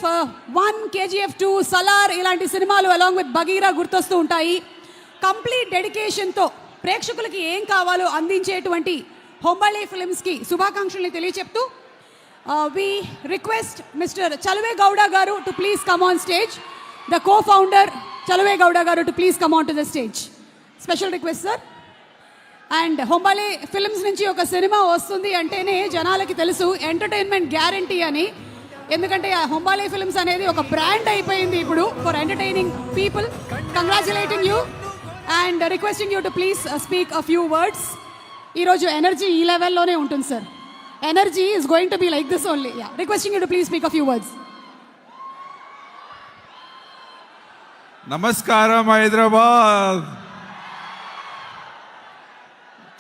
1, KGF 2, Salaar ఇలాంటి సినిమాలు along with Bagheera గుర్తొస్తూ ఉంటాయి. కంప్లీట్ డెడికేషన్తో ప్రేక్షకులకి ఏం కావాలో అందించేటువంటి Hombale ఫిల్మ్స్కి శుభాకాంక్షల్ని తెలియచెప్తూ we request Mr. Chalave Gowda garu to please come on stage. The co-founder Chalave Gowda garu to please come on to the stage. Special request, sir. And Hombale films నుంచి ఒక cinema వస్తుంది అంటేనే జనాలకి తెలుసు ఎంటర్టైన్మెంట్ గ్యారంటీ అని. ఎందుకంటే ఆ Hombale films అనేది ఒక బ్రాండ్ అయిపోయింది ఇప్పుడు for entertaining people. Congratulating you and requesting you to please speak a few words. ఈరోజు ఎనర్జీ ఈ లెవెల్లోనే ఉంటుంది sir. Energy is going to be like this only. Requesting you to please speak a few words. నమస్కారం Hyderabad.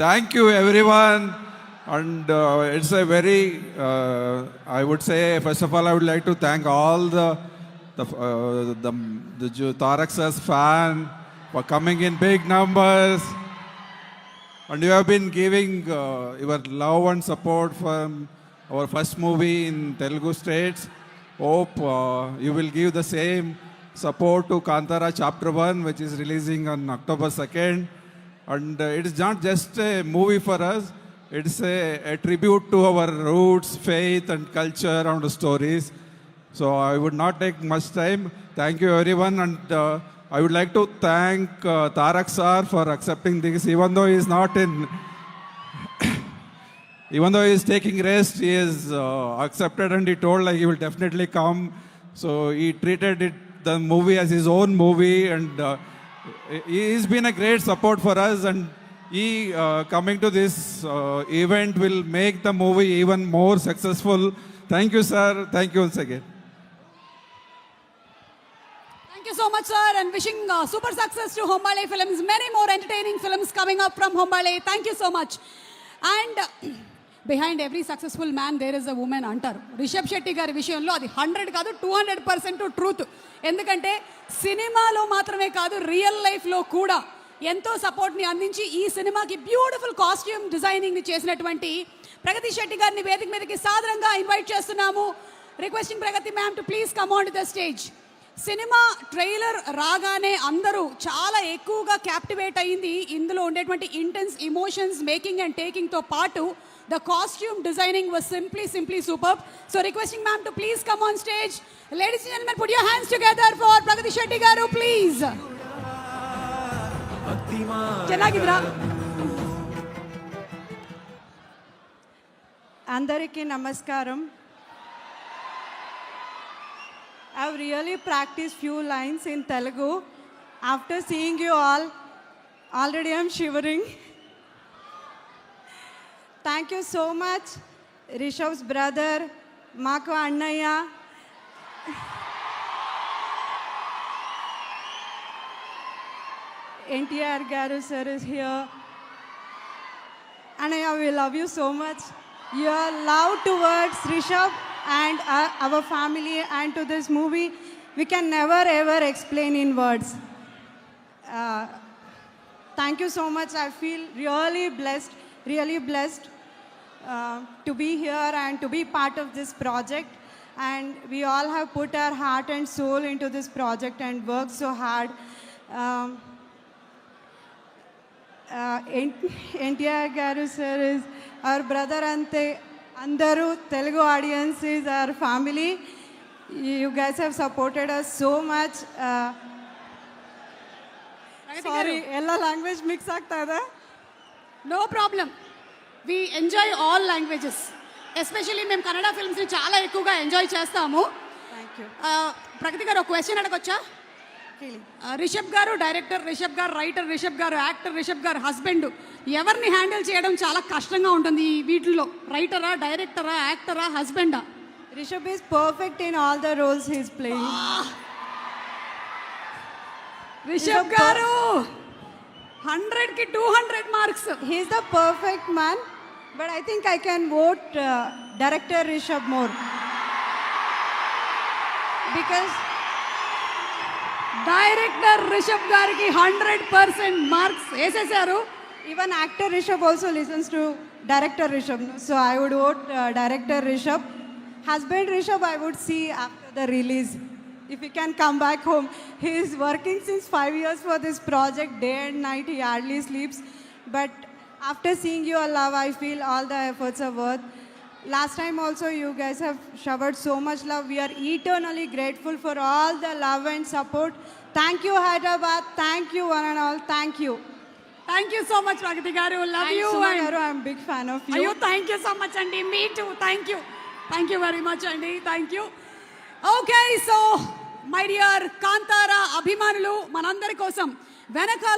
Thank you everyone, and it's a very I would say, first of all I would like to thank all the Tarak sir's fan for coming in big numbers, and you have been giving your love and support from our first movie in Telugu states. Hope you will give the same support to Kantara chapter 1, which is releasing on October 2nd. And it is not just a movie for us, it's a tribute to our roots, faith and culture and stories. So I would not take much time. Thank you everyone, and I would like to thank Tarak sir for accepting this, even though he is not in, even though he is taking rest, he is accepted, and he told like he will definitely come. So he treated the movie as his own movie, and he's been a great support for us, and he coming to this event will make the movie even more successful. Thank you sir, thank you once again. Thank you so much sir, and wishing super success to Hombale Films. Many more entertaining films coming up from Hombale. Thank you so much. And behind every successful man there is a woman అంటారు. రిషబ్ శెట్టి గారి విషయంలో అది 100 కాదు 200% truth. ఎందుకంటే సినిమాలో మాత్రమే కాదు real లైఫ్లో కూడా ఎంతో సపోర్ట్ని అందించి ఈ సినిమాకి బ్యూటిఫుల్ కాస్ట్యూమ్ డిజైనింగ్ని చేసినటువంటి ప్రగతి శెట్టి గారిని వేదిక మీదకి సాదరంగా ఇన్వైట్ చేస్తున్నాము. Requesting Pragati ma'am to please come on to the stage. Cinema trailer రాగానే అందరూ చాలా ఎక్కువగా క్యాప్టివేట్ అయ్యింది. ఇందులో ఉండేటువంటి ఇంటెన్స్ ఎమోషన్స్ మేకింగ్ అండ్ టేకింగ్తో పాటు the costume designing was simply superb. So requesting ma'am to please come on stage. Ladies and gentlemen, put your hands together for Pragati Shetty garu, please. Chennagidra. Andariki namaskaram. I've really practiced few lines in Telugu. After seeing you all, already I'm shivering. Thank you so much, Rishab's brother, Mako Annaya. NTR Garu sir is here. Annaya, we love you so much. Your love towards Rishabh and our family and to this movie, we can never ever explain in words. Thank you so much. I feel really blessed to be here and to be part of this project, and we all have put our heart and soul into this project and worked so hard. NTR Garu sir is our brother, ante andaru Telugu audience is our family. You guys have supported us so much. Sorry, ella language mix agtada. No problem. We enjoy all languages. Especially మేము కన్నడ ఫిల్మ్స్ని చాలా ఎక్కువగా enjoy చేస్తాము. Thank you. ప్రగతి గారు ఒక question అడగొచ్చా? Rishabh గారు director, Rishabh గారు writer, Rishabh గారు actor, Rishabh గారు హస్బెండ్, ఎవరిని హ్యాండిల్ చేయడం చాలా కష్టంగా ఉంటుంది ఈ వీటిల్లో? రైటరా, డైరెక్టరా, యాక్టరా, హస్బెండా? Rishabh is perfect in all the roles he is playing. Rishabh గారు 100కి 200 marks. He is the perfect man, but I think I can vote director Rishabh more, because director Rishabh గారికి 100% మార్క్స్ వేసేసారు. even actor Rishabh also listens to director Rishabh, so I would vote director Rishabh. Husband Rishabh I would see after the release. If he can come back home, he is working since 5 years for this project, day and night. He hardly sleeps. But after seeing your love, I feel all the efforts are worth. Last time also, you guys have showered so much love. We are eternally grateful for all the love and support. Thank you, Hyderabad. Thank you, one and all. Thank you. Thank you so much Pragathi గారు, love you. I'm a big fan of you. అయ్యో thank you so much అండి, మీ too. Thank you very much అండి, thank you. Okay, so my dear Kantara అభిమానులు, మనందరి కోసం వెనకాల